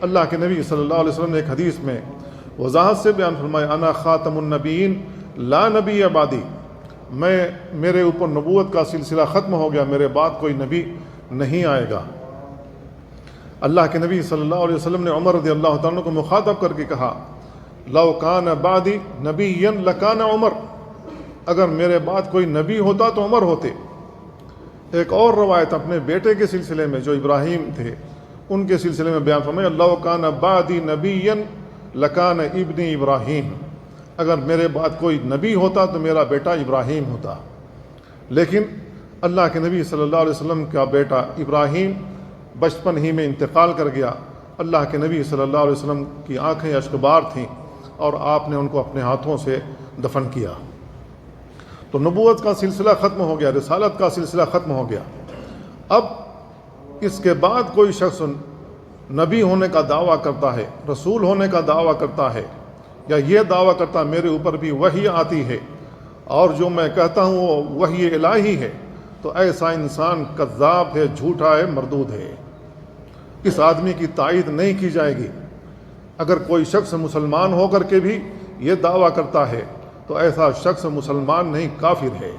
اللہ کے نبی صلی اللہ علیہ وسلم نے ایک حدیث میں وضاحت سے بیان فرمایا، انا خاتم النبیین لا نبی بعدی، میرے اوپر نبوت کا سلسلہ ختم ہو گیا، میرے بعد کوئی نبی نہیں آئے گا۔ اللہ کے نبی صلی اللہ علیہ وسلم نے عمر رضی اللہ تعالیٰ عنہ کو مخاطب کر کے کہا، لو کان بعدی نبیا لکان عمر، اگر میرے بعد کوئی نبی ہوتا تو عمر ہوتے۔ ایک اور روایت اپنے بیٹے کے سلسلے میں جو ابراہیم تھے ان کے سلسلے میں بیان فرمایا، لو کان بعدی نبیا لکان ابن ابراہیم، اگر میرے بعد کوئی نبی ہوتا تو میرا بیٹا ابراہیم ہوتا۔ لیکن اللہ کے نبی صلی اللہ علیہ وسلم کا بیٹا ابراہیم بچپن ہی میں انتقال کر گیا۔ اللہ کے نبی صلی اللہ علیہ وسلم کی آنکھیں اشکبار تھیں اور آپ نے ان کو اپنے ہاتھوں سے دفن کیا۔ تو نبوت کا سلسلہ ختم ہو گیا، رسالت کا سلسلہ ختم ہو گیا۔ اب اس کے بعد کوئی شخص نبی ہونے کا دعویٰ کرتا ہے، رسول ہونے کا دعویٰ کرتا ہے، یا یہ دعویٰ کرتا ہے میرے اوپر بھی وحی آتی ہے اور جو میں کہتا ہوں وہ وحی الہی ہے، تو ایسا انسان کذاب ہے، جھوٹا ہے، مردود ہے۔ اس آدمی کی تائید نہیں کی جائے گی۔ اگر کوئی شخص مسلمان ہو کر کے بھی یہ دعویٰ کرتا ہے تو ایسا شخص مسلمان نہیں، کافر ہے۔